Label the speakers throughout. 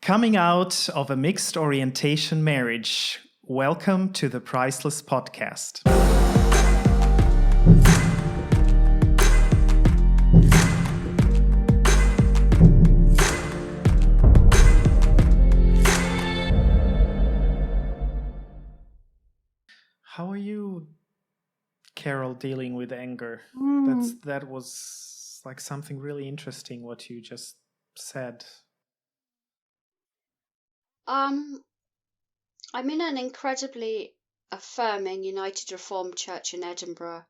Speaker 1: Coming out of a mixed orientation marriage, welcome to the Priceless Podcast. How are you, Carol, dealing with anger? That was like something really interesting what you just said.
Speaker 2: I'm in an incredibly affirming United Reformed Church in Edinburgh,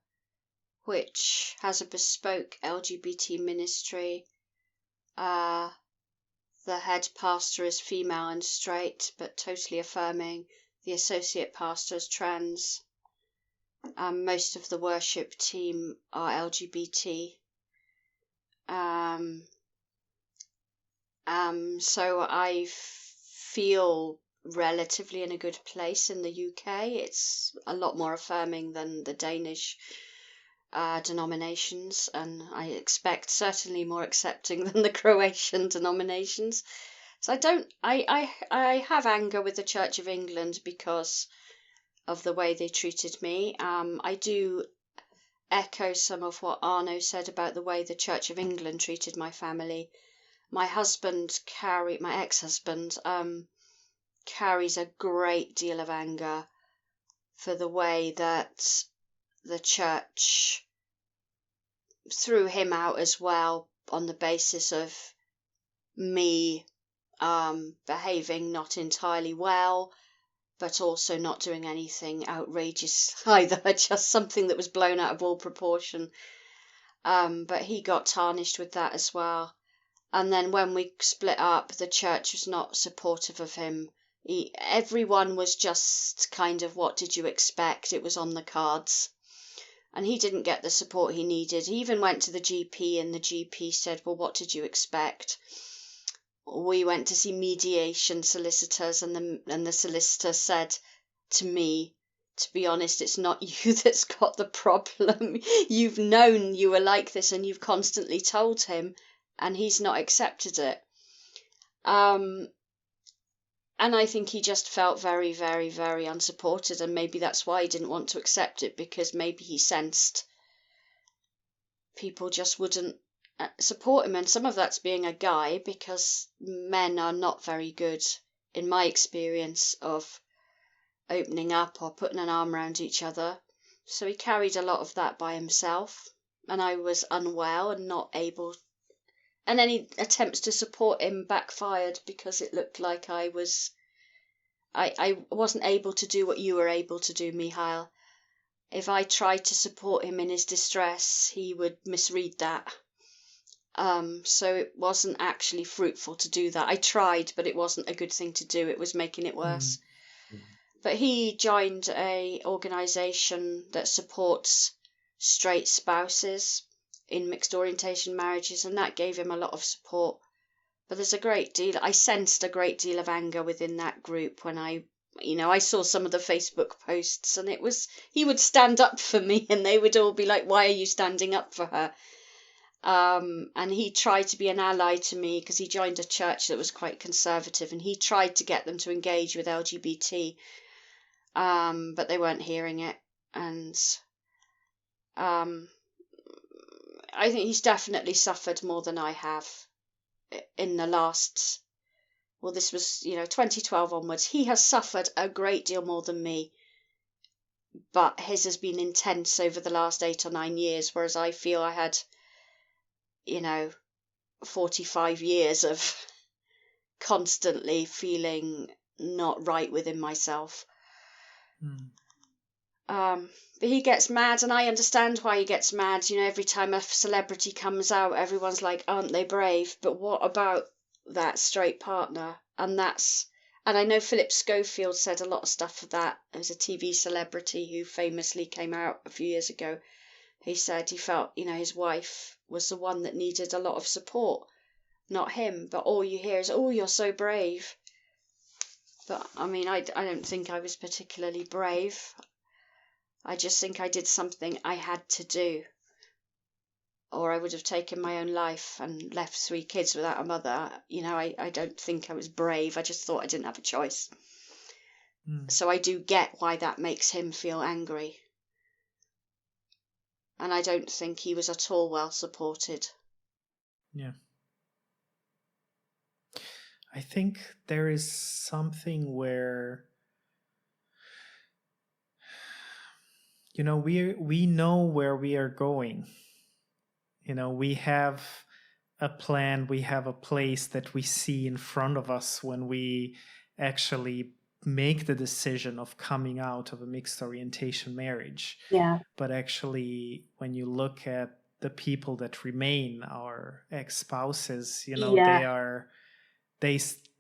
Speaker 2: which has a bespoke LGBT ministry. The head pastor is female and straight, but totally affirming. The associate pastor is trans. Most of the worship team are LGBT. So I feel relatively in a good place in the UK. It's a lot more affirming than the Danish denominations, and I expect certainly more accepting than the Croatian denominations. So I have anger with the Church of England because of the way they treated me. I do echo some of what Arno said about the way the Church of England treated my family. My ex-husband, carries a great deal of anger for the way that the church threw him out as well on the basis of me behaving not entirely well, but also not doing anything outrageous either, just something that was blown out of all proportion. But he got tarnished with that as well. And then when we split up, the church was not supportive of him. Everyone was just kind of, what did you expect? It was on the cards. And he didn't get the support he needed. He even went to the GP, and the GP said, well, what did you expect? We went to see mediation solicitors, and the solicitor said to me, to be honest, it's not you that's got the problem. You've known you were like this, and you've constantly told him, and he's not accepted it. And I think he just felt very, very, very unsupported, and maybe that's why he didn't want to accept it, because maybe he sensed people just wouldn't support him. And some of that's being a guy, because men are not very good, in my experience, of opening up or putting an arm around each other. So he carried a lot of that by himself, and I was unwell and not able. And any attempts to support him backfired, because it looked like I wasn't able to do what you were able to do, Mihael. If I tried to support him in his distress, he would misread that. So it wasn't actually fruitful to do that. I tried, but it wasn't a good thing to do. It was making it worse. But he joined a organisation that supports straight spouses in mixed orientation marriages, and that gave him a lot of support. But I sensed a great deal of anger within that group when I saw some of the Facebook posts, and he would stand up for me, and they would all be like, why are you standing up for her? And he tried to be an ally to me, because he joined a church that was quite conservative, and he tried to get them to engage with LGBT, but they weren't hearing it. And I think he's definitely suffered more than I have in the last, this was, 2012 onwards. He has suffered a great deal more than me, but his has been intense over the last 8 or 9 years, whereas I feel I had, 45 years of constantly feeling not right within myself. But he gets mad, and I understand why he gets mad. Every time a celebrity comes out, everyone's like, aren't they brave? But what about that straight partner? And I know Philip Schofield said a lot of stuff for that. There's a TV celebrity who famously came out a few years ago. He said he felt, his wife was the one that needed a lot of support, not him. But all you hear is, oh, you're so brave. But, I don't think I was particularly brave. I just think I did something I had to do. or I would have taken my own life and left 3 kids without a mother. I don't think I was brave. I just thought I didn't have a choice. So I do get why that makes him feel angry. And I don't think he was at all well supported.
Speaker 1: Yeah. I think there is something where, we know where we are going. We have a plan, we have a place that we see in front of us when we actually make the decision of coming out of a mixed orientation marriage.
Speaker 3: Yeah.
Speaker 1: But actually, when you look at the people that remain, our ex-spouses,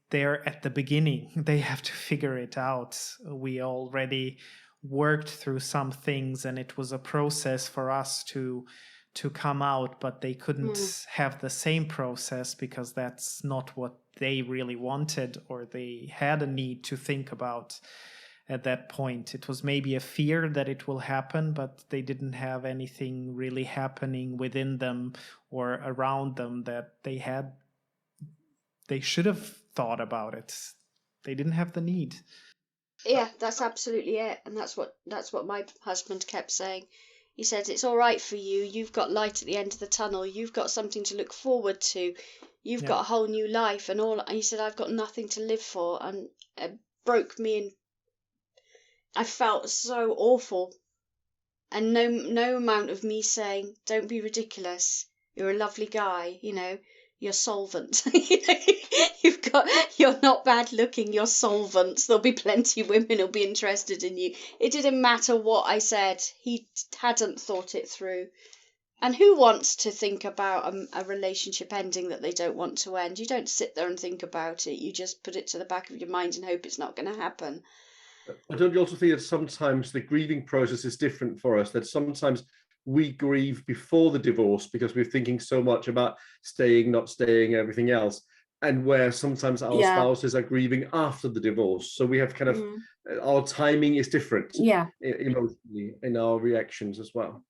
Speaker 1: they're at the beginning. They have to figure it out. We already worked through some things, and it was a process for us to come out, but they couldn't have the same process because that's not what they really wanted, or they had a need to think about at that point. It was maybe a fear that it will happen, but they didn't have anything really happening within them or around them that they should have thought about it. They didn't have the need.
Speaker 2: Yeah, that's absolutely it. And that's what my husband kept saying. He said, it's all right for you. You've got light at the end of the tunnel. You've got something to look forward to. You've got a whole new life. And he said, I've got nothing to live for. And it broke me, and I felt so awful. And no amount of me saying, don't be ridiculous. You're a lovely guy, you're solvent. You're not bad looking, you're solvent. There'll be plenty of women who'll be interested in you. It didn't matter what I said. He hadn't thought it through. And who wants to think about a relationship ending that they don't want to end? You don't sit there and think about it. You just put it to the back of your mind and hope it's not going to happen.
Speaker 4: I don't you also think that sometimes the grieving process is different for us, that sometimes we grieve before the divorce because we're thinking so much about staying, not staying, everything else, and where sometimes our spouses are grieving after the divorce. So we have kind of, our timing is different emotionally in our reactions as well.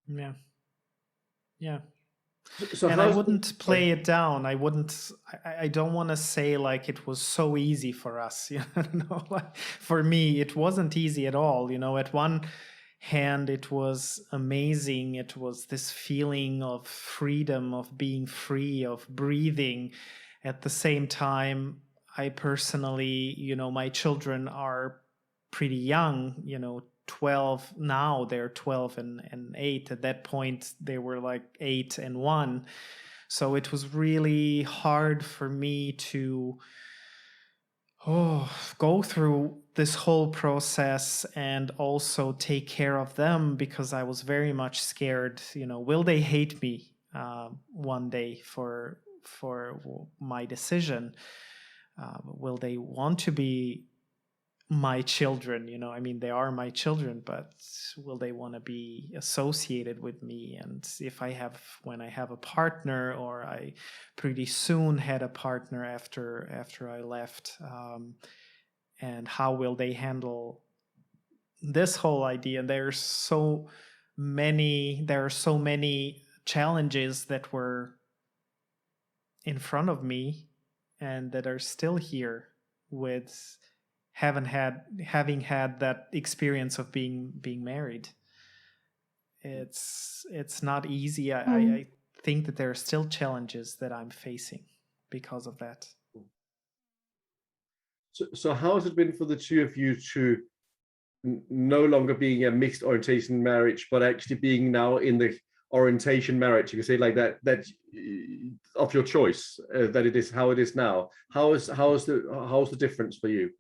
Speaker 1: Yeah. Yeah.
Speaker 4: So
Speaker 1: and I wouldn't play it down. I don't want to say like it was so easy for us. For me, it wasn't easy at all. At one hand, it was amazing. It was this feeling of freedom, of being free, of breathing. At the same time, I personally, my children are pretty young, 12 now. They're 12 and 8. At that point they were like 8 and 1. So it was really hard for me to go through this whole process and also take care of them, because I was very much scared, will they hate me one day for my decision? Will they want to be my children? They are my children, but will they want to be associated with me? And when I have a partner, or I pretty soon had a partner after I left, and how will they handle this whole idea? There are so many challenges that were in front of me and that are still here with having had that experience of being married. It's not easy. I think that there are still challenges that I'm facing because of that.
Speaker 4: So how has it been for the two of you to no longer being a mixed orientation marriage, but actually being now in the orientation marriage, you can say like that of your choice, that it is how it is now? How's the difference for you?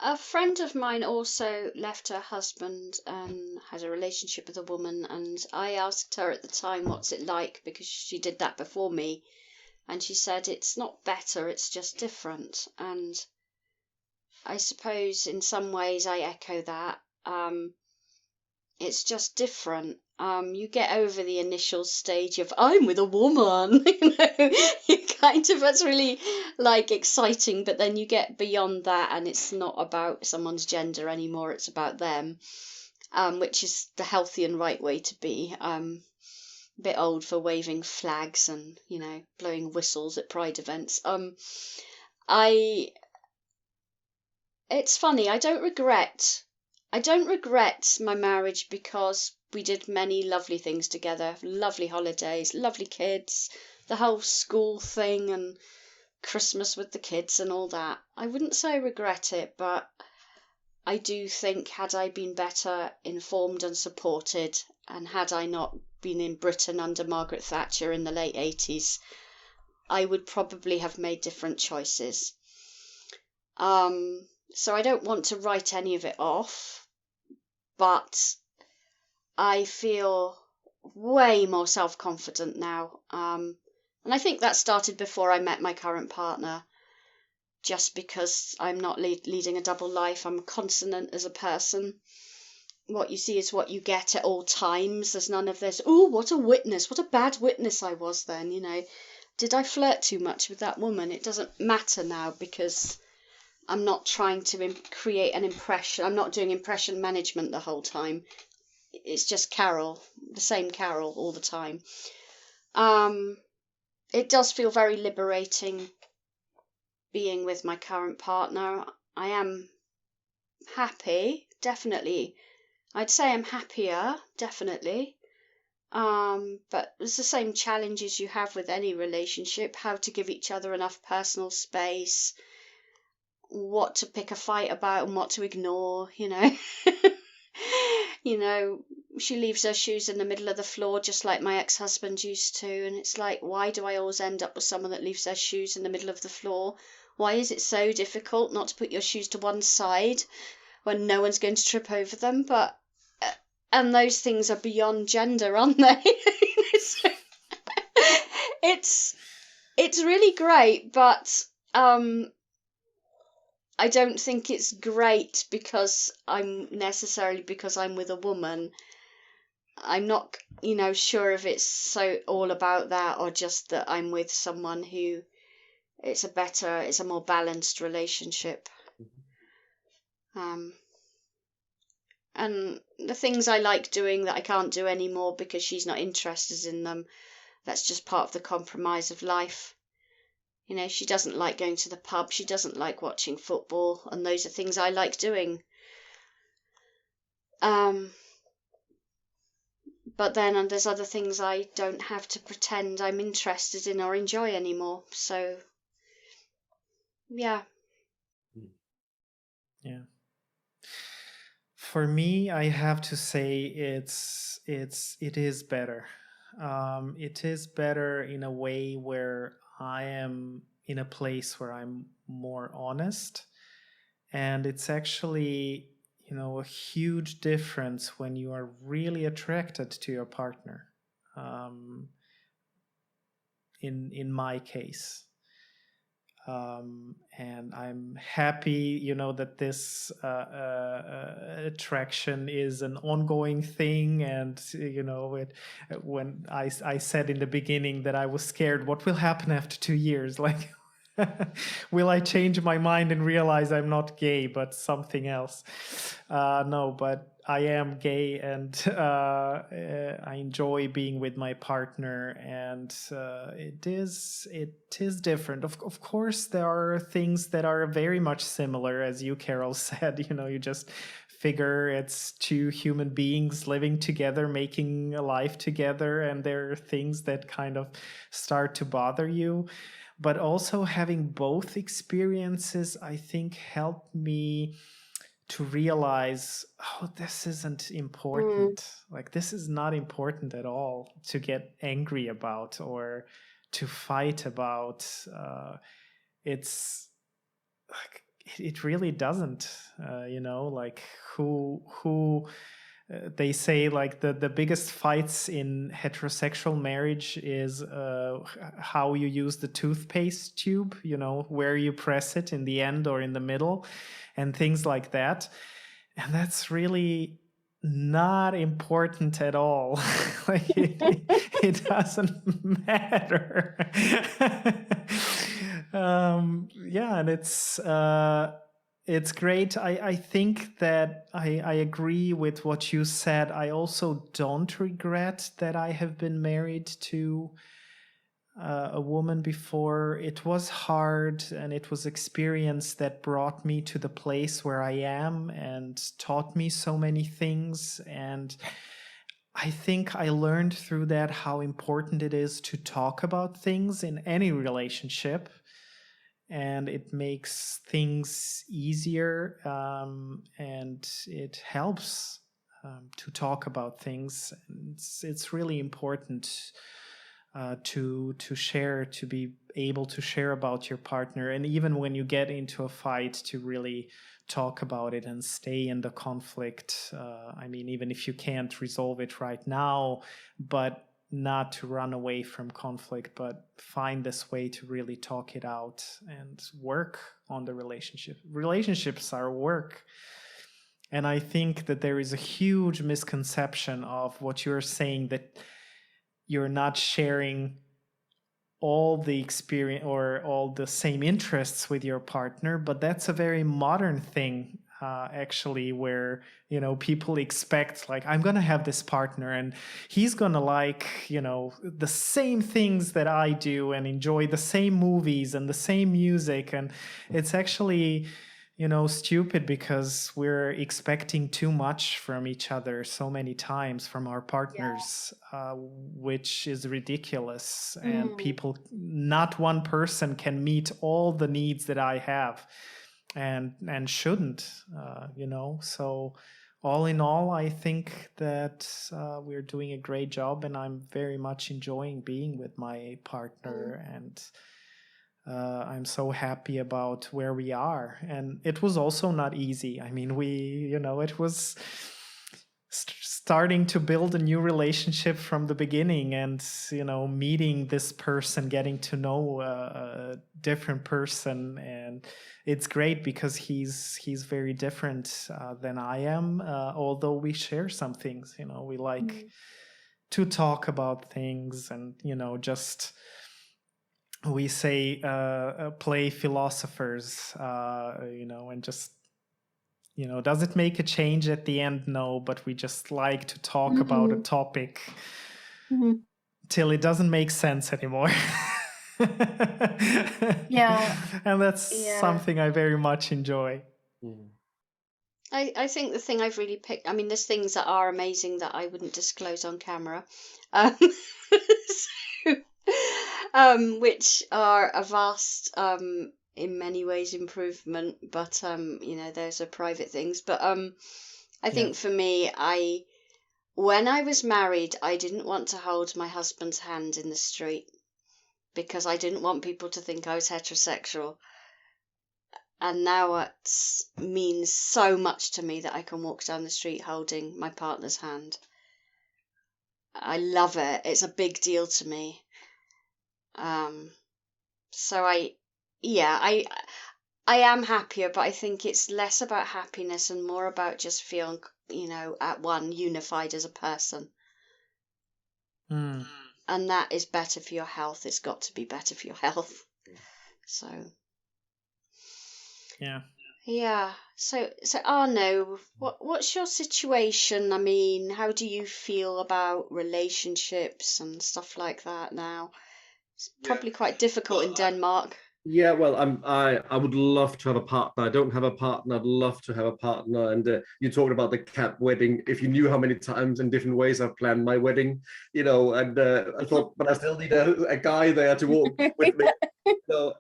Speaker 2: A friend of mine also left her husband and had a relationship with a woman, and I asked her at the time, what's it like, because she did that before me, and she said it's not better, it's just different. And I suppose in some ways I echo that. It's just different, You get over the initial stage of I'm with a woman, you kind of, that's really like exciting, but then you get beyond that and it's not about someone's gender anymore, it's about them, which is the healthy and right way to be. A bit old for waving flags and blowing whistles at pride events. I It's funny, I don't regret my marriage because we did many lovely things together, lovely holidays, lovely kids, the whole school thing and Christmas with the kids and all that. I wouldn't say I regret it, but I do think had I been better informed and supported, and had I not been in Britain under Margaret Thatcher in the late 80s, I would probably have made different choices. So I don't want to write any of it off, but I feel way more self-confident now. And I think that started before I met my current partner, just because I'm not leading a double life. I'm consonant as a person. What you see is what you get at all times. There's none of this, oh, what a witness, what a bad witness I was then, Did I flirt too much with that woman? It doesn't matter now because I'm not trying to create an impression. I'm not doing impression management the whole time. It's just Carol, the same Carol all the time. It does feel very liberating being with my current partner. I am happy, definitely. I'd say I'm happier, definitely. But it's the same challenges you have with any relationship, how to give each other enough personal space, what to pick a fight about and what to ignore, she leaves her shoes in the middle of the floor just like my ex-husband used to, and it's like, why do I always end up with someone that leaves their shoes in the middle of the floor? Why is it so difficult not to put your shoes to one side when no one's going to trip over them? But and those things are beyond gender, aren't they? So, it's really great, but I don't think it's great because I'm with a woman. I'm not, sure if it's so all about that or just that I'm with someone who it's a more balanced relationship. And the things I like doing that I can't do anymore because she's not interested in them, that's just part of the compromise of life. She doesn't like going to the pub, she doesn't like watching football, and those are things I like doing. But then there's other things I don't have to pretend I'm interested in or enjoy anymore. So, yeah.
Speaker 1: Yeah. For me, I have to say it is better. It is better in a way where I am in a place where I'm more honest, and it's actually a huge difference when you are really attracted to your partner. In my case. And I'm happy, that this attraction is an ongoing thing. And, when I said in the beginning that I was scared, what will happen after 2 years? Like, will I change my mind and realize I'm not gay, but something else? No, but I am gay, and I enjoy being with my partner, and it is different. Of course, there are things that are very much similar, as you, Carol, said. You just figure it's two human beings living together, making a life together, and there are things that kind of start to bother you. But also having both experiences, I think, helped me to realize, oh, this isn't important. Like, this is not important at all to get angry about or to fight about. It's like, it really doesn't, like who they say, like, the biggest fights in heterosexual marriage is how you use the toothpaste tube, where you press it, in the end or in the middle, and things like that. And that's really not important at all. Like it doesn't matter. Yeah, and it's great. I think that I agree with what you said. I also don't regret that I have been married to a woman before. It was hard, and it was experience that brought me to the place where I am and taught me so many things. And I think I learned through that how important it is to talk about things in any relationship. And it makes things easier, and it helps to talk about things. It's really important to share, to be able to share about your partner, and even when you get into a fight, to really talk about it and stay in the conflict. I mean, even if you can't resolve it right now, but not to run away from conflict, but find this way to really talk it out and work on the relationship. Relationships are work. And I think that there is a huge misconception of what you're saying, that you're not sharing all the experience or all the same interests with your partner. But that's a very modern thing, actually, where, you know, people expect, like, I'm going to have this partner and he's going to like, you know, the same things that I do and enjoy the same movies and the same music. And it's actually, you know, stupid, because we're expecting too much from each other so many times, from our partners, which is ridiculous. And people, not one person can meet all the needs that I have, and shouldn't, you know. So all in all, I think that we're doing a great job, and I'm very much enjoying being with my partner. And I'm so happy about where we are. And it was also not easy. I mean, you know, it was starting to build a new relationship from the beginning, and, you know, meeting this person, getting to know a different person. And it's great because he's very different than I am, although we share some things. You know, we like to talk about things, and, you know, just, we say, play philosophers, you know, and just, you know, does it make a change at the end? No, but we just like to talk about a topic till it doesn't make sense anymore.
Speaker 3: Yeah.
Speaker 1: And that's something I very much enjoy.
Speaker 2: I think the thing I've really picked, I mean, there's things that are amazing that I wouldn't disclose on camera, which are a vast, in many ways, improvement. But you know, those are private things. But I think for me, when I was married, I didn't want to hold my husband's hand in the street, because I didn't want people to think I was heterosexual. And now it means so much to me that I can walk down the street holding my partner's hand. I love it. It's a big deal to me. So I am happier, but I think it's less about happiness and more about just feeling, you know, at one, unified as a person. And that is better for your health. It's got to be better for your health. So. Yeah. So Arno, what's your situation? I mean, how do you feel about relationships and stuff like that now? It's probably quite difficult in Denmark.
Speaker 4: Yeah, well, I would love to have a partner. I don't have a partner. I'd love to have a partner. And you talked about the cap wedding. If you knew how many times in different ways I've planned my wedding, you know, and I thought, but I still need a guy there to walk with me. So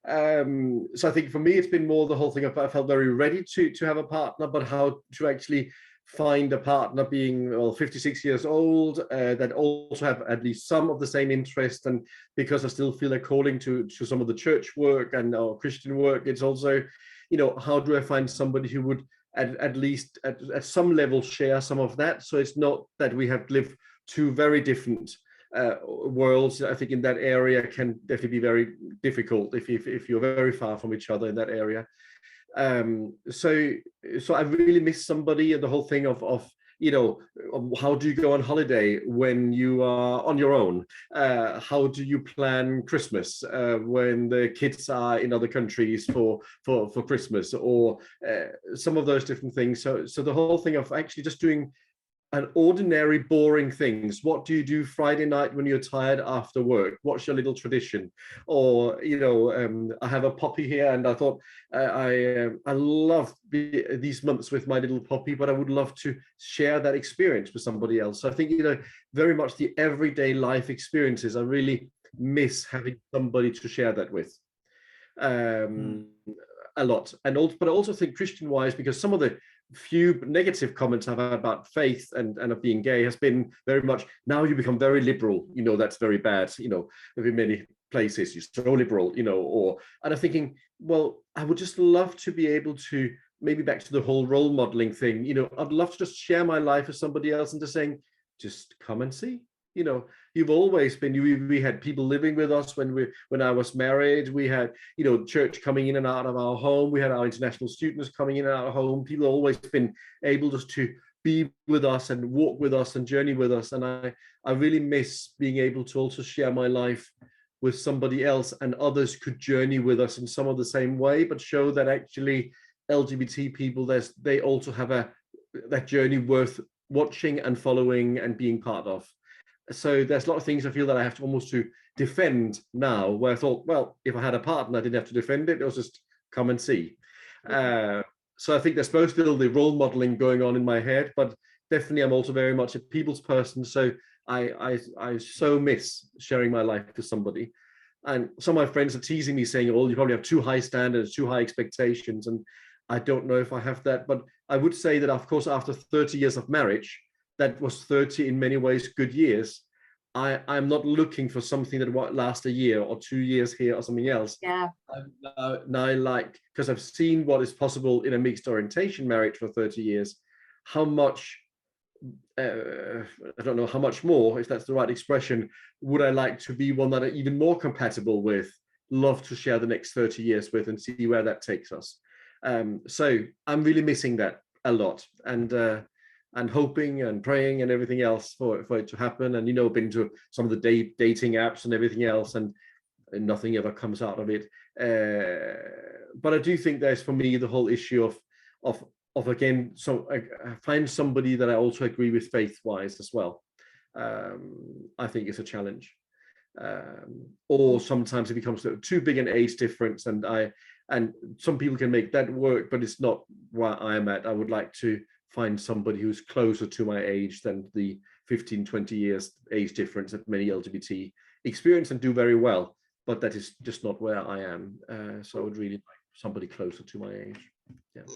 Speaker 4: I think for me, it's been more the whole thing of, I felt very ready to have a partner, but how to actually find a partner, being 56 years old, that also have at least some of the same interest. And because I still feel a calling to some of the church work and Christian work, it's also, you know, how do I find somebody who would at least at some level share some of that, so it's not that we have lived two very different worlds. I think in that area can definitely be very difficult if you're very far from each other in that area. So I really miss somebody, and the whole thing of how do you go on holiday when you are on your own? How do you plan Christmas when the kids are in other countries for Christmas, or some of those different things? So the whole thing of actually just doing an ordinary, boring things. What do you do Friday night when you're tired after work? What's your little tradition? Or I have a puppy here, and I thought I love these months with my little puppy, but I would love to share that experience with somebody else. So I think very much the everyday life experiences. I really miss having somebody to share that with. A lot, but I also think Christian-wise, because some of the few negative comments I've had about faith and of being gay has been very much, now you become very liberal, that's very bad, in many places you're so liberal, and I'm thinking, well, I would just love to be able to, maybe back to the whole role modeling thing, I'd love to just share my life with somebody else and just saying, just come and see. You've always been, we had people living with us when I was married. We had, church coming in and out of our home. We had our international students coming in and out of home. People have always been able just to be with us and walk with us and journey with us. And I really miss being able to also share my life with somebody else, and others could journey with us in some of the same way, but show that actually LGBT people, they also have that journey worth watching and following and being part of. So there's a lot of things I feel that I have to almost to defend now, where I thought, well, if I had a partner, I didn't have to defend it. It was just come and see. So I think there's both still the role modeling going on in my head, but definitely I'm also very much a people's person. So I so miss sharing my life with somebody. And some of my friends are teasing me saying, oh, you probably have too high standards, too high expectations. And I don't know if I have that, but I would say that, of course, after 30 years of marriage, that was 30 in many ways good years. I'm not looking for something that won't last a year or 2 years here or something else.
Speaker 2: Yeah.
Speaker 4: Now I like, because I've seen what is possible in a mixed orientation marriage for 30 years, how much, I don't know how much more, if that's the right expression, would I like to be one that I'm even more compatible with, love to share the next 30 years with, and see where that takes us. So I'm really missing that a lot, and hoping and praying and everything else for it to happen. And been to some of the dating apps and everything else, and nothing ever comes out of it. But I do think there's, for me, the whole issue of again, so I find somebody that I also agree with faith-wise as well. I think it's a challenge. Or sometimes it becomes too big an age difference, and some people can make that work, but it's not where I'm at. I would like to find somebody who's closer to my age than the 15, 20 years age difference that many LGBT experience and do very well, but that is just not where I am. So I would really like somebody closer to my age.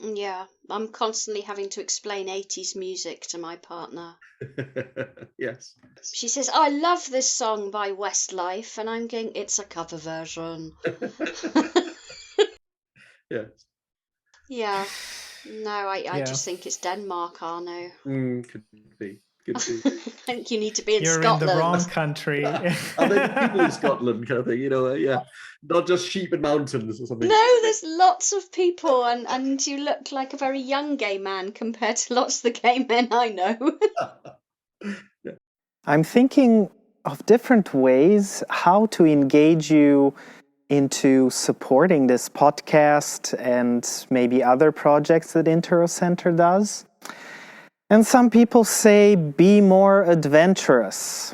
Speaker 2: Yeah, I'm constantly having to explain 80s music to my partner.
Speaker 4: Yes.
Speaker 2: She says, I love this song by Westlife, and I'm going, it's a cover version.
Speaker 4: Yes.
Speaker 2: Yeah. No, I just think it's Denmark, Arno.
Speaker 4: Could be.
Speaker 2: I think you need to be in
Speaker 1: You're
Speaker 2: Scotland.
Speaker 1: in the wrong country.
Speaker 4: Are there people in Scotland, kind of thing, yeah, not just sheep and mountains or something?
Speaker 2: No, there's lots of people, and you look like a very young gay man compared to lots of the gay men I know.
Speaker 4: Yeah.
Speaker 1: I'm thinking of different ways how to engage you into supporting this podcast and maybe other projects that Intero Center does. And some people say, be more adventurous.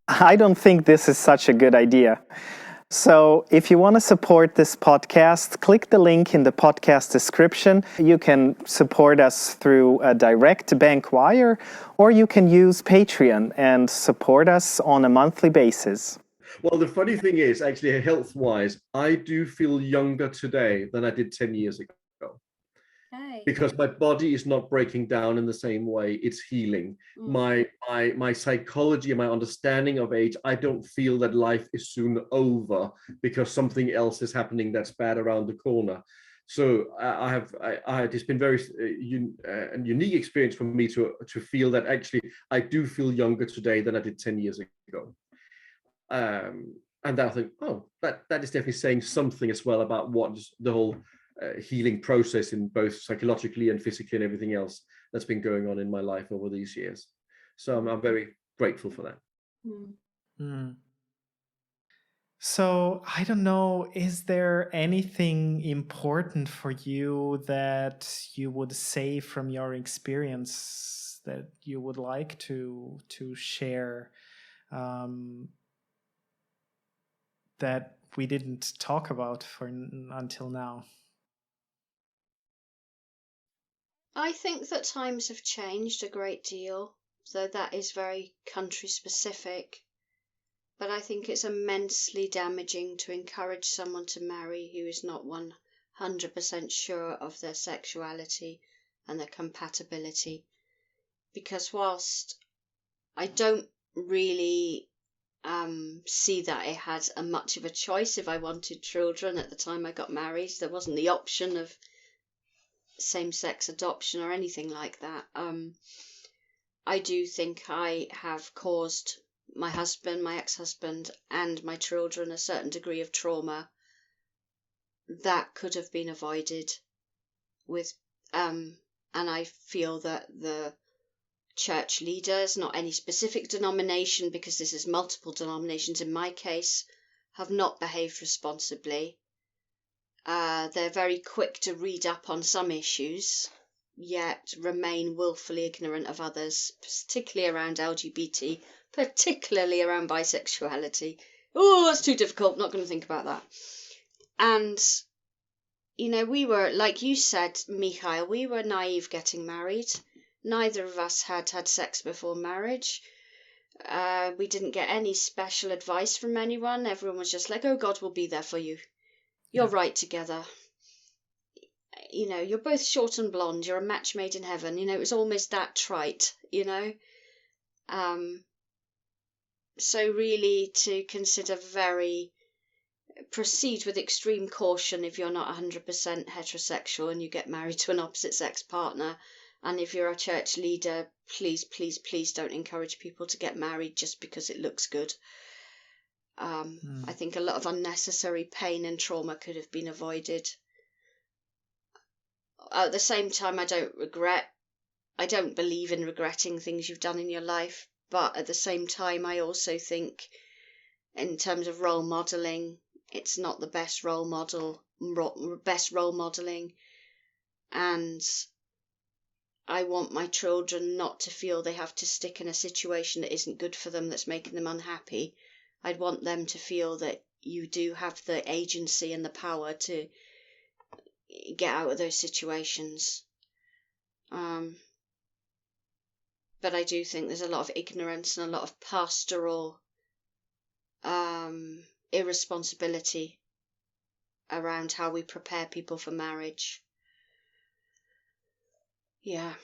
Speaker 1: I don't think this is such a good idea. So if you want to support this podcast, click the link in the podcast description. You can support us through a direct bank wire, or you can use Patreon and support us on a monthly basis.
Speaker 4: Well, the funny thing is, actually, health-wise, I do feel younger today than I did 10 years ago.
Speaker 2: Hey.
Speaker 4: Because my body is not breaking down in the same way, it's healing. My psychology and my understanding of age, I don't feel that life is soon over because something else is happening that's bad around the corner. So it's been very a unique experience for me to feel that actually I do feel younger today than I did 10 years ago. And I think, oh, that is definitely saying something as well about what the whole healing process in both psychologically and physically and everything else that's been going on in my life over these years. So I'm very grateful for that.
Speaker 1: Mm. So I don't know, is there anything important for you that you would say from your experience that you would like to share, that we didn't talk about until now?
Speaker 2: I think that times have changed a great deal, though that is very country specific. But I think it's immensely damaging to encourage someone to marry who is not 100% sure of their sexuality and their compatibility. Because whilst I don't really see that I had much of a choice if I wanted children at the time I got married, there wasn't the option of same-sex adoption or anything like that. I do think I have caused my husband, my ex-husband, and my children a certain degree of trauma that could have been avoided with, and I feel that the church leaders, not any specific denomination, because this is multiple denominations in my case, have not behaved responsibly. They're very quick to read up on some issues, yet remain willfully ignorant of others, particularly around LGBT, particularly around bisexuality. Oh, that's too difficult, not going to think about that. And, you know, we were, like you said, Mihael, we were naive getting married. Neither of us had had sex before marriage. We didn't get any special advice from anyone. Everyone was just like, oh, God will be there for you. You're right together. You know, you're both short and blonde. You're a match made in heaven. You know, it was almost that trite, you know. So really to consider proceed with extreme caution if you're not 100% heterosexual and you get married to an opposite sex partner. And if you're a church leader, please, please, please don't encourage people to get married just because it looks good. I think a lot of unnecessary pain and trauma could have been avoided. At the same time, I don't believe in regretting things you've done in your life, but at the same time, I also think in terms of role modeling, it's not the best role modeling, and I want my children not to feel they have to stick in a situation that isn't good for them, that's making them unhappy. I'd want them to feel that you do have the agency and the power to get out of those situations. But I do think there's a lot of ignorance and a lot of pastoral irresponsibility around how we prepare people for marriage. Yeah.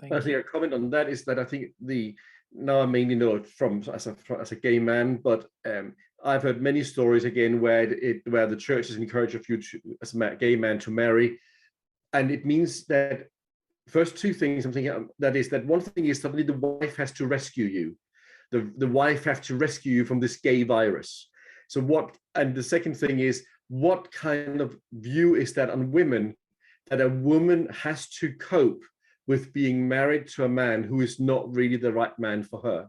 Speaker 4: I think a comment on that is that I think now I mainly know it from as a gay man, but I've heard many stories again where the church has encouraged you as a gay man to marry, and it means that first two things I'm thinking that is that one thing is suddenly the wife has to rescue you, the wife has to rescue you from this gay virus. So and the second thing is, what kind of view is that on women, that a woman has to cope with being married to a man who is not really the right man for her?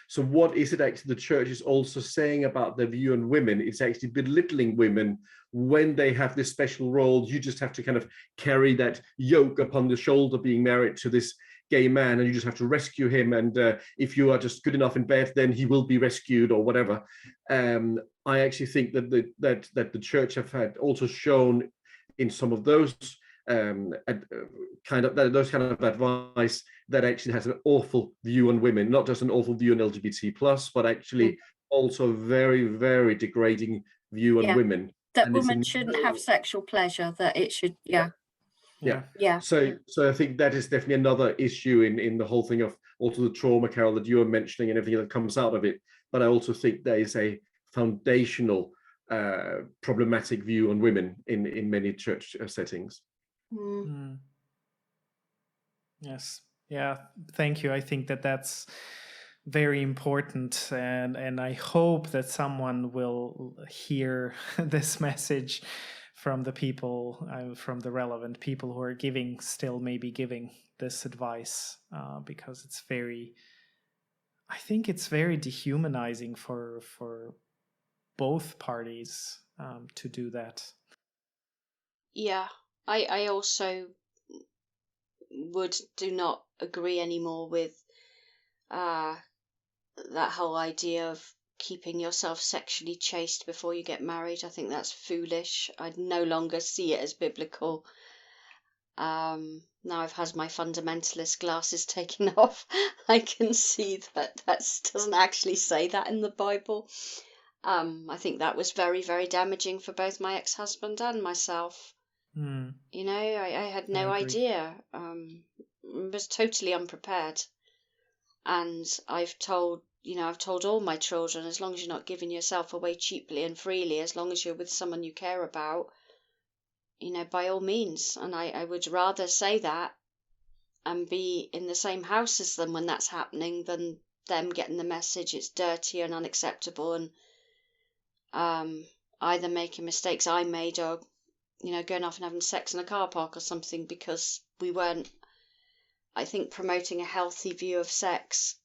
Speaker 4: So what is it actually the church is also saying about their view on women? It's actually belittling women when they have this special role. You just have to kind of carry that yoke upon the shoulder, being married to this gay man, and you just have to rescue him. And if you are just good enough in bed, then he will be rescued or whatever. I actually think that the church have had also shown in some of those those kind of advice that actually has an awful view on women, not just an awful view on LGBT plus, but actually also very, very degrading view on women.
Speaker 3: That women shouldn't have sexual pleasure, that it should,
Speaker 4: yeah. So I think that is definitely another issue in the whole thing of also the trauma, Carol, that you were mentioning and everything that comes out of it. But I also think there is a foundational problematic view on women in many church settings.
Speaker 1: Mm. Yes. Yeah. Thank you. I think that that's very important, and I hope that someone will hear this message from the people, from the relevant people who are maybe giving this advice, because it's I think it's very dehumanizing for both parties to do that.
Speaker 2: Yeah, I also do not agree anymore with that whole idea of keeping yourself sexually chaste before you get married. I think that's foolish. I no longer see it as biblical. Now I've had my fundamentalist glasses taken off, I can see that doesn't actually say that in the Bible. I think that was very, very damaging for both my ex-husband and myself. You know, I had no idea. Was totally unprepared. And I've told all my children, as long as you're not giving yourself away cheaply and freely, as long as you're with someone you care about, you know, by all means. And I would rather say that and be in the same house as them when that's happening than them getting the message it's dirty and unacceptable, and either making mistakes I made, or, you know, going off and having sex in a car park or something, because we weren't, I think, promoting a healthy view of sex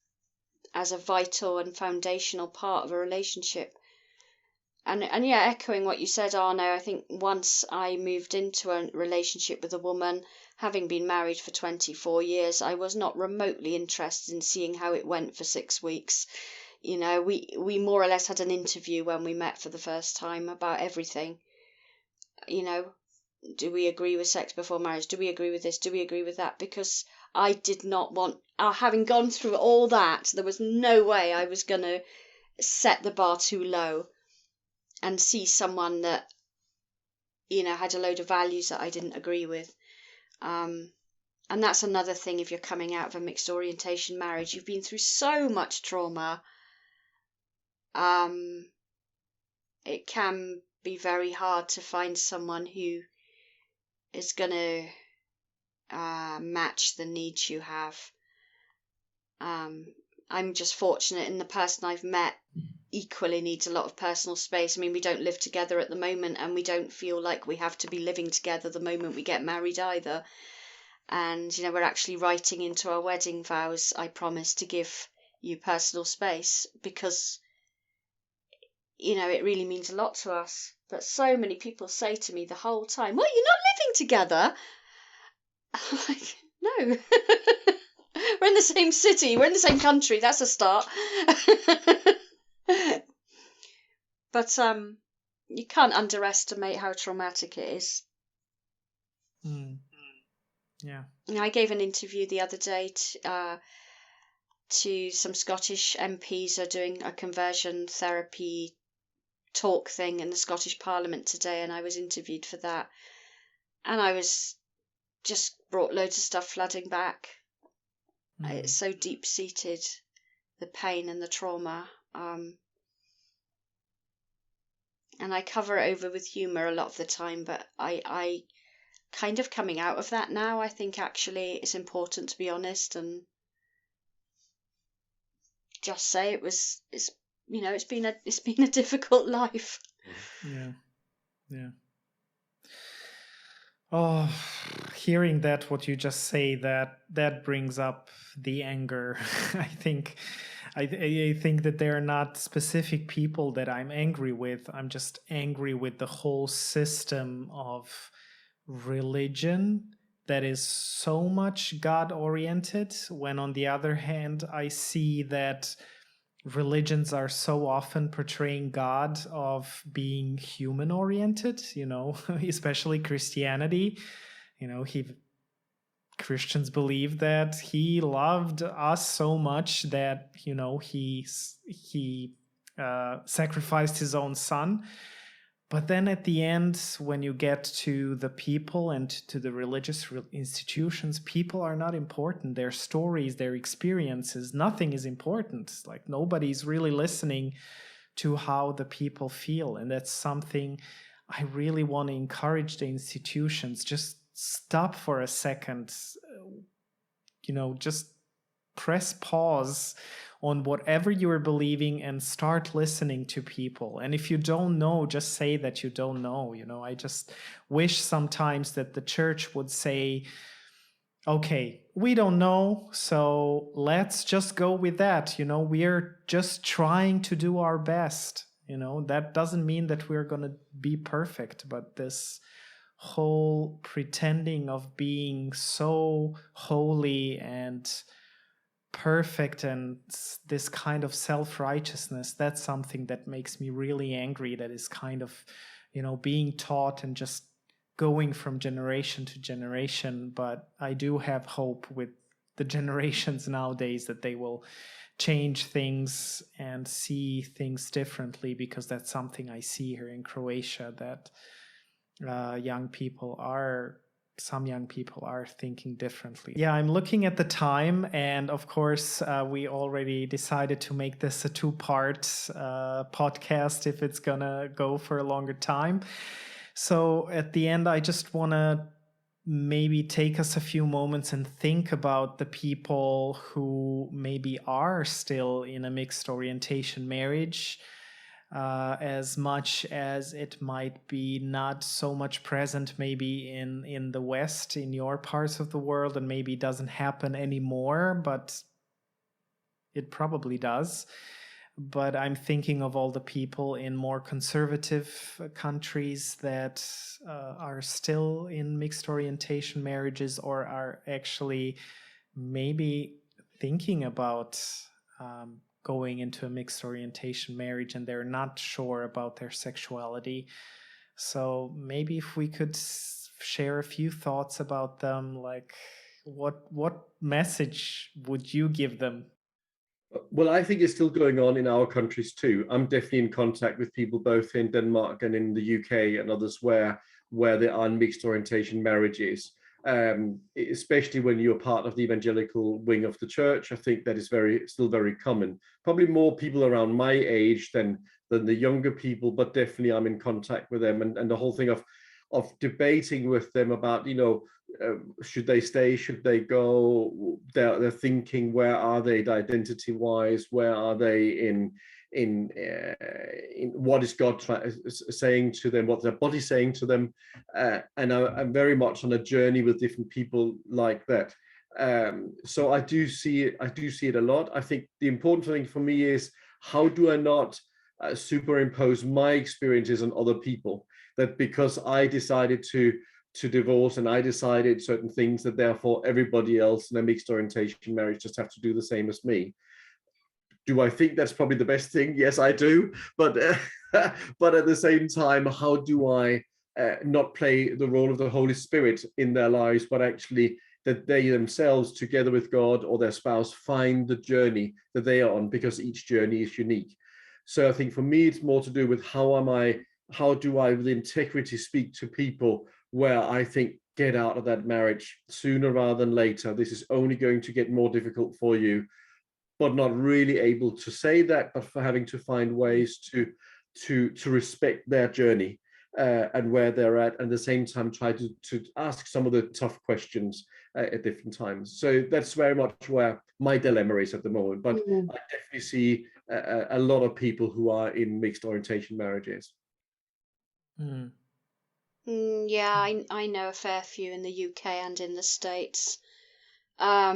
Speaker 2: as a vital and foundational part of a relationship. And yeah, echoing what you said, Arno, I think once I moved into a relationship with a woman, having been married for 24 years, I was not remotely interested in seeing how it went for 6 weeks. You know, we more or less had an interview when we met for the first time about everything. You know, do we agree with sex before marriage? Do we agree with this? Do we agree with that? Because I did not want, having gone through all that, there was no way I was going to set the bar too low and see someone that, you know, had a load of values that I didn't agree with. And that's another thing, if you're coming out of a mixed orientation marriage, you've been through so much trauma. It can be very hard to find someone who is going to match the needs you have. I'm just fortunate in the person I've met equally needs a lot of personal space. I mean, we don't live together at the moment, and we don't feel like we have to be living together the moment we get married either. And, you know, we're actually writing into our wedding vows, I promise to give you personal space, because, you know, it really means a lot to us. But so many people say to me the whole time, "What, you're not living together?" I'm like, no. We're in the same city, we're in the same country, that's a start. But you can't underestimate how traumatic it is.
Speaker 1: Yeah.
Speaker 2: I gave an interview the other day to some Scottish MPs who are doing a conversion therapy talk thing in the Scottish Parliament today, and I was interviewed for that. And I was just brought loads of stuff flooding back. It's so deep-seated, the pain and the trauma. And I cover it over with humour a lot of the time, but I kind of coming out of that now. I think actually it's important to be honest and just say it's been a difficult life.
Speaker 1: Yeah. Oh, hearing that, what you just say, that brings up the anger. I think that there are not specific people that I'm angry with. I'm just angry with the whole system of religion that is so much God-oriented, when on the other hand, I see that religions are so often portraying God of being human oriented, you know, especially Christianity. You know, Christians believe that he loved us so much that, you know, he sacrificed his own son. But then at the end, when you get to the people and to the religious institutions, people are not important. Their stories, their experiences, nothing is important. Like, nobody's really listening to how the people feel. And that's something I really want to encourage the institutions. Just stop for a second, just press pause on whatever you are believing and start listening to people. And if you don't know, just say that you don't know. I just wish sometimes that the church would say, okay, we don't know, so let's just go with that. We're just trying to do our best. That doesn't mean that we're going to be perfect, but this whole pretending of being so holy and perfect and this kind of self-righteousness, that's something that makes me really angry, that is kind of being taught and just going from generation to generation. But I do have hope with the generations nowadays that they will change things and see things differently, because that's something I see here in Croatia, that some young people are thinking differently. Yeah, I'm looking at the time, and of course, we already decided to make this a 2-part podcast if it's gonna go for a longer time. So at the end, I just want to maybe take us a few moments and think about the people who maybe are still in a mixed orientation marriage, as much as it might be not so much present maybe in the West, in your parts of the world, and maybe doesn't happen anymore, but it probably does. But I'm thinking of all the people in more conservative countries that are still in mixed orientation marriages, or are actually maybe thinking about going into a mixed orientation marriage, and they're not sure about their sexuality. So maybe if we could share a few thoughts about them, like what message would you give them?
Speaker 4: Well, I think it's still going on in our countries too. I'm definitely in contact with people both in Denmark and in the UK and others where there are mixed orientation marriages. Especially when you're part of the evangelical wing of the church, I think that is still very common. Probably more people around my age than the younger people, but definitely I'm in contact with them, and the whole thing of debating with them about, should they stay, should they go? They're thinking, where are they identity wise? Where are they in what is God saying to them? What's their body saying to them? And I'm very much on a journey with different people like that. So I do see it a lot. I think the important thing for me is, how do I not superimpose my experiences on other people? That because I decided to divorce and I decided certain things, that therefore everybody else in a mixed orientation marriage just have to do the same as me. Do I think that's probably the best thing? Yes, I do. But but at the same time, how do I not play the role of the Holy Spirit in their lives, but actually that they themselves, together with God or their spouse, find the journey that they are on, because each journey is unique. So I think for me, it's more to do with how do I with integrity speak to people where I think, get out of that marriage sooner rather than later. This is only going to get more difficult for you, but not really able to say that, but for having to find ways to respect their journey and where they're at the same time try to ask some of the tough questions at different times. So that's very much where my dilemma is at the moment. But I definitely see a lot of people who are in mixed orientation marriages.
Speaker 2: Yeah, I know a fair few in the UK and in the States. I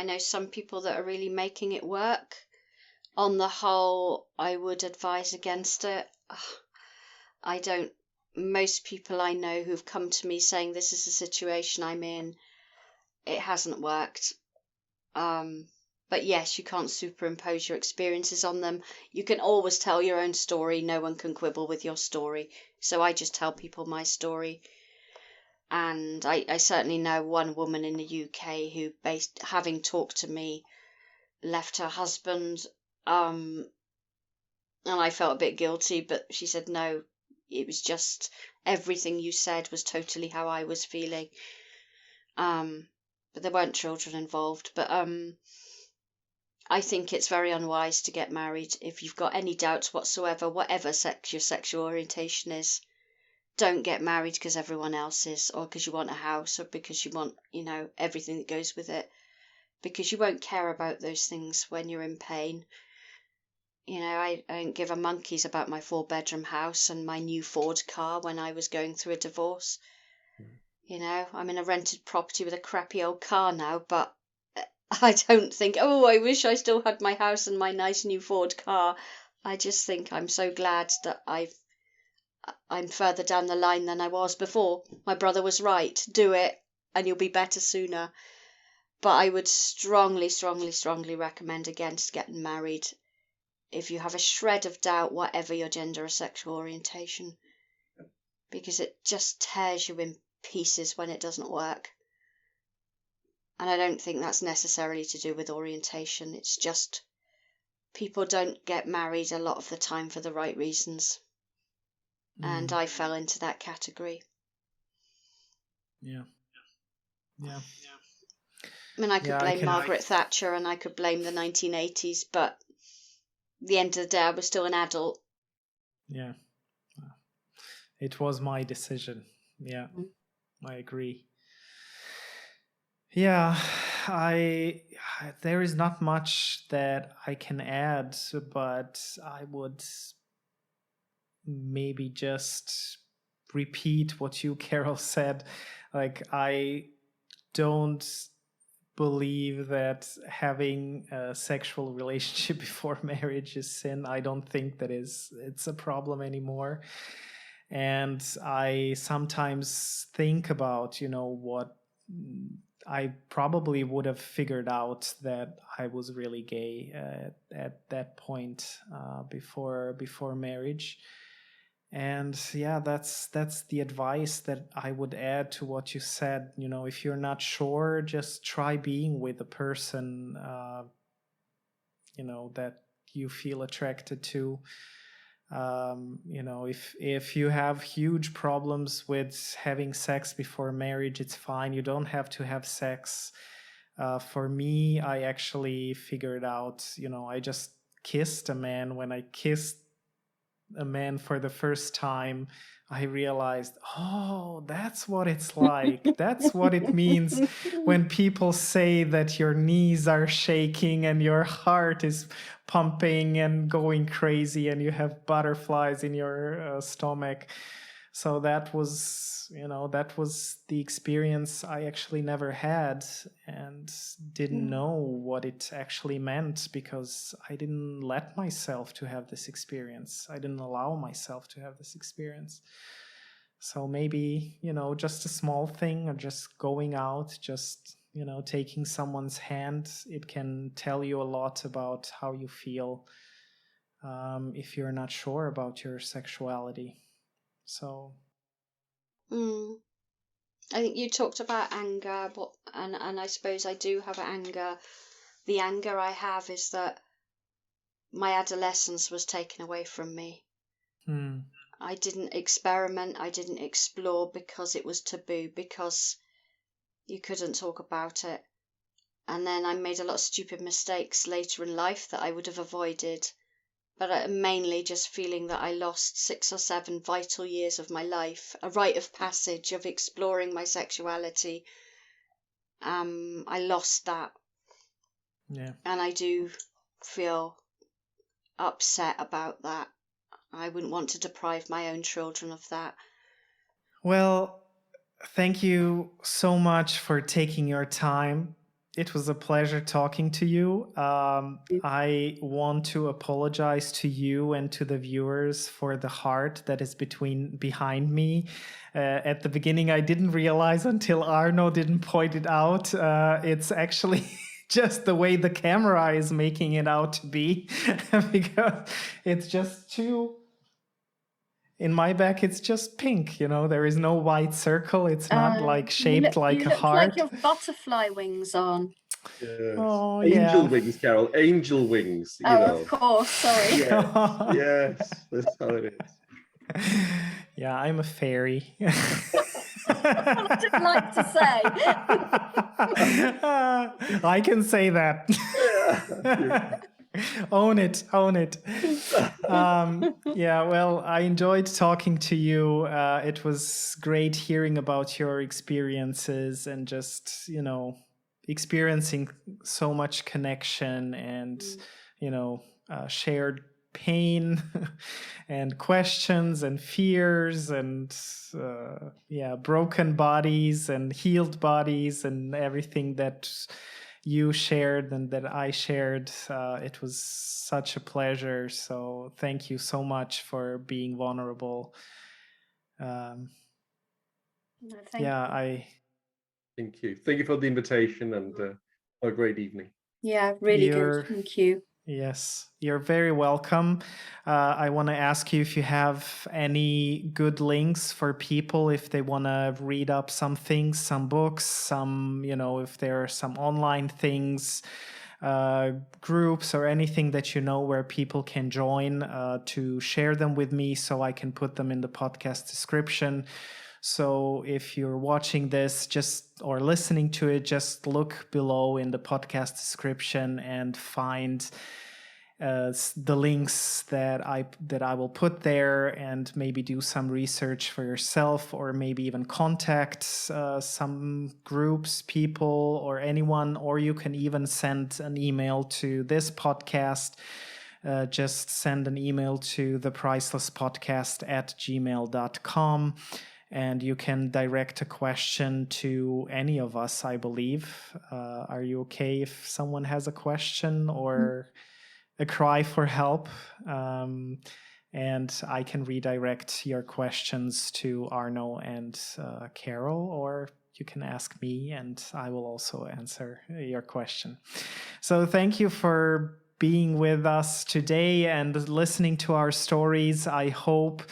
Speaker 2: know some people that are really making it work. On the whole, I would advise against it. Most people I know who've come to me saying this is the situation I'm in, it hasn't worked. But yes, you can't superimpose your experiences on them. You can always tell your own story. No one can quibble with your story. So I just tell people my story. And I certainly know one woman in the UK who, having talked to me, left her husband. And I felt a bit guilty, but she said, no, it was just everything you said was totally how I was feeling. But there weren't children involved. But I think it's very unwise to get married. If you've got any doubts whatsoever, whatever your sexual orientation is, don't get married because everyone else is, or because you want a house, or because you want, everything that goes with it. Because you won't care about those things when you're in pain. I don't give a monkey's about my 4-bedroom house and my new Ford car when I was going through a divorce. I'm in a rented property with a crappy old car now, but I don't think, oh, I wish I still had my house and my nice new Ford car. I just think I'm so glad that I'm further down the line than I was before. My brother was right. Do it and you'll be better sooner. But I would strongly, strongly, strongly recommend against getting married if you have a shred of doubt, whatever your gender or sexual orientation, because it just tears you in pieces when it doesn't work. And I don't think that's necessarily to do with orientation. It's just people don't get married a lot of the time for the right reasons. And I fell into that category.
Speaker 1: Yeah.
Speaker 2: I mean, I could blame Margaret Thatcher and I could blame the 1980s, but at the end of the day, I was still an adult.
Speaker 1: Yeah. It was my decision. Yeah, I agree. Yeah, there is not much that I can add, but I would maybe just repeat what you, Carol, said. Like, I don't believe that having a sexual relationship before marriage is sin. I don't think that it's a problem anymore. And I sometimes think about, what I probably would have figured out that I was really gay at that point before marriage. And yeah, that's the advice that I would add to what you said. If you're not sure, just try being with a person, that you feel attracted to. If you have huge problems with having sex before marriage, it's fine. You don't have to have sex. For me, I actually figured out, I just kissed a man. When I kissed a man for the first time, I realized, oh, that's what it's like. That's what it means when people say that your knees are shaking and your heart is pumping and going crazy and you have butterflies in your stomach. So that was the experience I actually never had and didn't know what it actually meant, because I didn't let myself to have this experience. I didn't allow myself to have this experience. So maybe, just a small thing, or just going out, just, taking someone's hand, it can tell you a lot about how you feel if you're not sure about your sexuality. So
Speaker 2: I think you talked about anger, and I suppose I do have anger. The anger I have is that my adolescence was taken away from me. I didn't experiment, I didn't explore because it was taboo, because you couldn't talk about it. And then I made a lot of stupid mistakes later in life that I would have avoided. But mainly just feeling that I lost 6 or 7 vital years of my life, a rite of passage of exploring my sexuality. I lost that.
Speaker 1: Yeah.
Speaker 2: And I do feel upset about that. I wouldn't want to deprive my own children of that.
Speaker 1: Well, thank you so much for taking your time. It was a pleasure talking to you. I want to apologize to you and to the viewers for the heart that is behind me. At the beginning, I didn't realize until Arno didn't point it out. It's actually just the way the camera is making it out to be, because it's just too... In my back, it's just pink, there is no white circle. It's not shaped like a heart.
Speaker 3: You look like you've butterfly wings on.
Speaker 4: Yes.
Speaker 1: Oh,
Speaker 4: Angel
Speaker 1: yeah.
Speaker 4: wings, Carol. Angel wings.
Speaker 3: Of course. Sorry.
Speaker 4: Yes, yes, that's how it is.
Speaker 1: Yeah, I'm a fairy.
Speaker 3: I didn't like to say.
Speaker 1: I can say that. Own it. Yeah, well, I enjoyed talking to you. It was great hearing about your experiences and just, experiencing so much connection and, shared pain and questions and fears and broken bodies and healed bodies and everything that you shared and that I shared. It was such a pleasure. So thank you so much for being vulnerable.
Speaker 3: No, thank you.
Speaker 4: Thank you. Thank you for the invitation and a great evening.
Speaker 3: Yeah, really good. Thank you.
Speaker 1: Yes, you're very welcome. I want to ask you if you have any good links for people if they want to read up some things, some books, some, if there are some online things, groups or anything that where people can join, to share them with me so I can put them in the podcast description. So if you're watching this or listening to it, just look below in the podcast description and find the links that I will put there, and maybe do some research for yourself, or maybe even contact some groups, people, or anyone, or you can even send an email to this podcast. Just send an email to thepricelesspodcast@gmail.com. And you can direct a question to any of us, I believe. Are you okay if someone has a question or a cry for help? And I can redirect your questions to Arno and Carol, or you can ask me and I will also answer your question. So thank you for being with us today and listening to our stories. I hope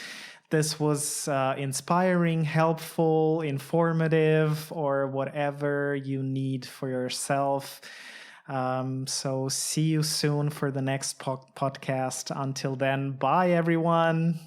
Speaker 1: this was inspiring, helpful, informative, or whatever you need for yourself. So see you soon for the next podcast. Until then, bye everyone.